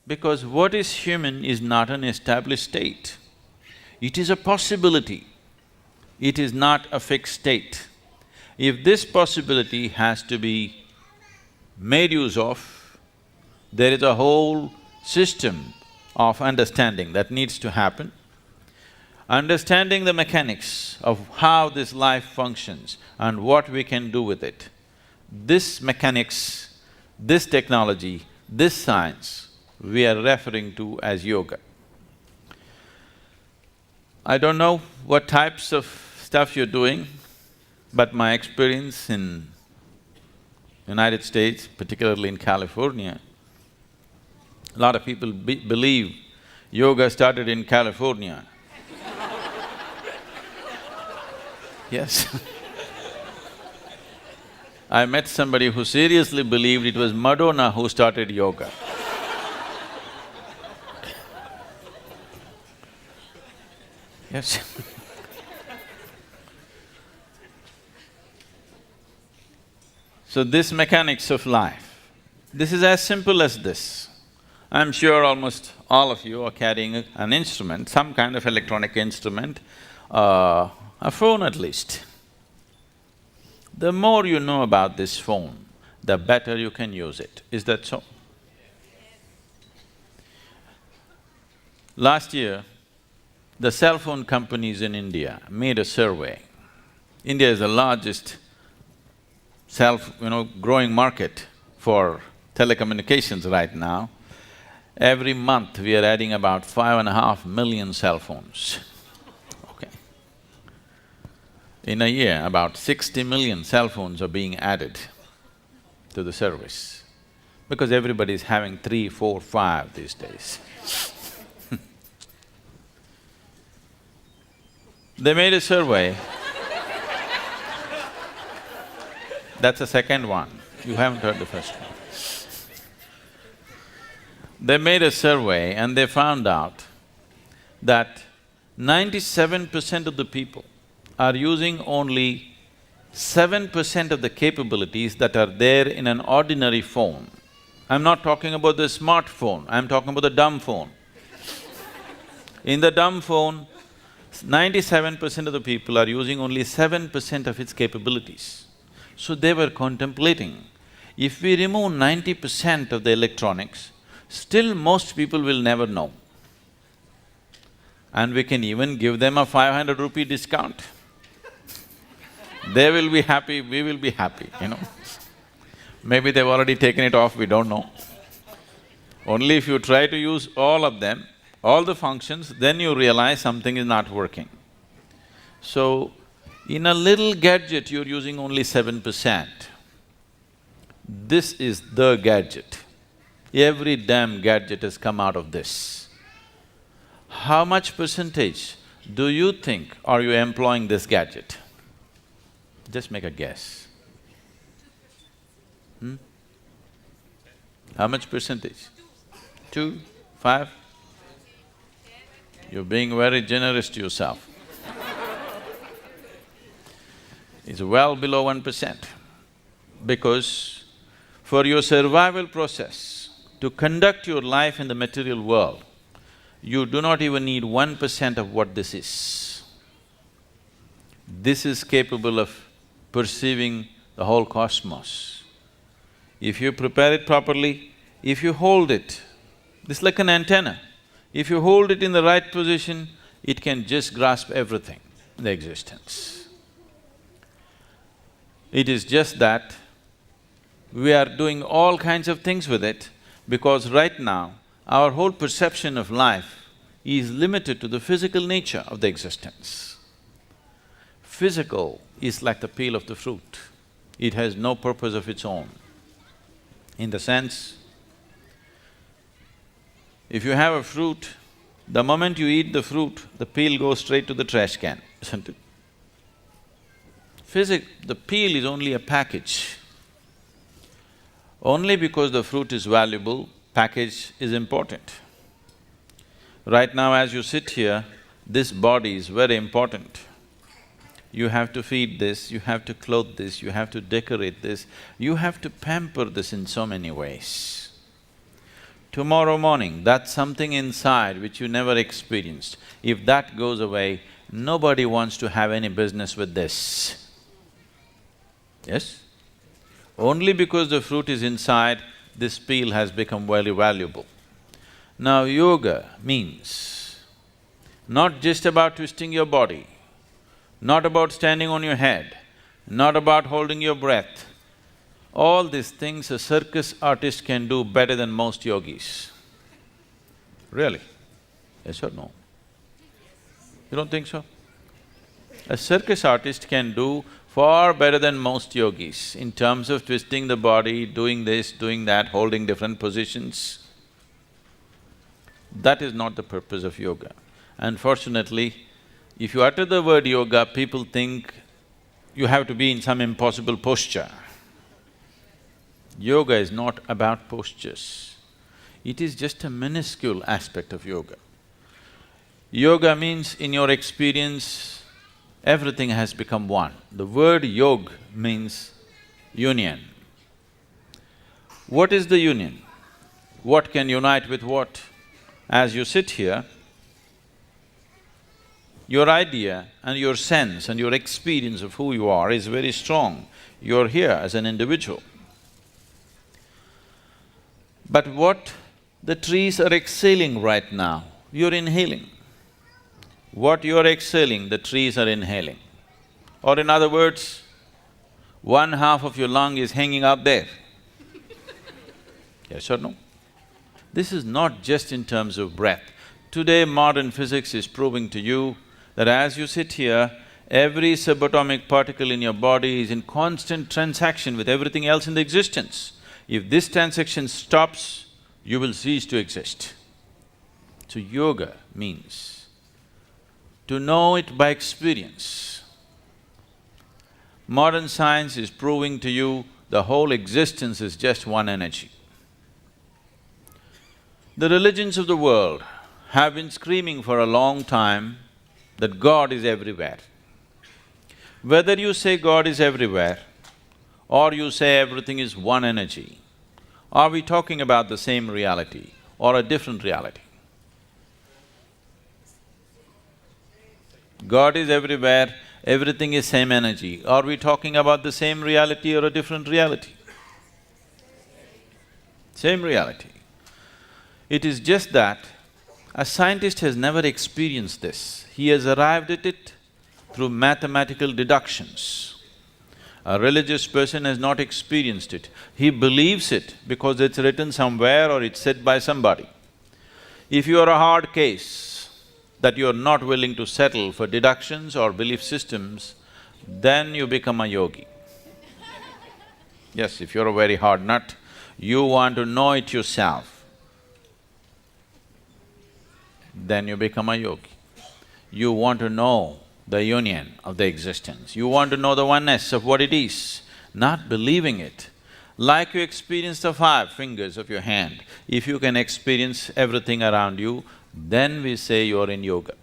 Because what is human is not an established state. It is a possibility. It is not a fixed state. If this possibility has to be made use of, there is a whole system of understanding that needs to happen. Understanding the mechanics of how this life functions and what we can do with it. This mechanics, this technology, this science, we are referring to as yoga. I don't know what types of stuff you're doing, but my experience in United States, particularly in California, a lot of people believe yoga started in California. Yes. I met somebody who seriously believed it was Madonna who started yoga. Yes. So this mechanics of life, this is as simple as this. I'm sure almost all of you are carrying an instrument, some kind of electronic instrument, a phone at least. The more you know about this phone, the better you can use it. Is that so? Last year, the cell phone companies in India made a survey. India is the largest growing market for telecommunications right now. Every month we are adding about 5.5 million cell phones, okay. In a year, about 60 million cell phones are being added to the service, because everybody is having 3, 4, 5 these days. They made a survey. That's the second one, you haven't heard the first one. They made a survey and they found out that 97% of the people are using only 7% of the capabilities that are there in an ordinary phone. I'm not talking about the smartphone, I'm talking about the dumb phone. In the dumb phone, 97% of the people are using only 7% of its capabilities. So they were contemplating, if we remove 90% of the electronics, still most people will never know. And we can even give them a 500 rupee discount. They will be happy, we will be happy, Maybe they've already taken it off, we don't know. Only if you try to use all of them, all the functions, then you realize something is not working. So, in a little gadget, you're using only 7%. This is the gadget. Every damn gadget has come out of this. How much percentage do you think are you employing this gadget? Just make a guess. How much percentage? 2, 5? You're being very generous to yourself. It's well below 1%, because for your survival process, to conduct your life in the material world, you do not even need 1% of what this is. This is capable of perceiving the whole cosmos. If you prepare it properly, if you hold it, this is like an antenna. If you hold it in the right position, it can just grasp everything in the existence. It is just that we are doing all kinds of things with it, because right now, our whole perception of life is limited to the physical nature of the existence. Physical is like the peel of the fruit. It has no purpose of its own. In the sense, if you have a fruit, the moment you eat the fruit, the peel goes straight to the trash can, isn't it? The peel is only a package. Only because the fruit is valuable, package is important. Right now as you sit here, this body is very important. You have to feed this, you have to clothe this, you have to decorate this, you have to pamper this in so many ways. Tomorrow morning, that's something inside which you never experienced. If that goes away, nobody wants to have any business with this. Yes? Only because the fruit is inside, this peel has become very valuable. Now, yoga means not just about twisting your body, not about standing on your head, not about holding your breath. All these things a circus artist can do better than most yogis. Really? Yes or no? You don't think so? A circus artist can do far better than most yogis in terms of twisting the body, doing this, doing that, holding different positions. That is not the purpose of yoga. Unfortunately, if you utter the word yoga, people think you have to be in some impossible posture. Yoga is not about postures. It is just a minuscule aspect of yoga. Yoga means, in your experience, everything has become one. The word yog means union. What is the union? What can unite with what? As you sit here, your idea and your sense and your experience of who you are is very strong. You're here as an individual. But what the trees are exhaling right now, you're inhaling. What you're exhaling, the trees are inhaling. Or in other words, one half of your lung is hanging out there. Yes or no? This is not just in terms of breath. Today, modern physics is proving to you that as you sit here, every subatomic particle in your body is in constant transaction with everything else in the existence. If this transaction stops, you will cease to exist. So yoga means to know it by experience. Modern science is proving to you the whole existence is just one energy. The religions of the world have been screaming for a long time that God is everywhere. Whether you say God is everywhere or you say everything is one energy, are we talking about the same reality or a different reality? God is everywhere, everything is same energy. Are we talking about the same reality or a different reality? Same reality. It is just that a scientist has never experienced this. He has arrived at it through mathematical deductions. A religious person has not experienced it. He believes it because it's written somewhere or it's said by somebody. If you are a hard case that you are not willing to settle for deductions or belief systems, then you become a yogi. Yes, if you're a very hard nut, you want to know it yourself, then you become a yogi. You want to know the union of the existence. You want to know the oneness of what it is, not believing it. Like you experience the 5 fingers of your hand, if you can experience everything around you, then we say you're in yoga.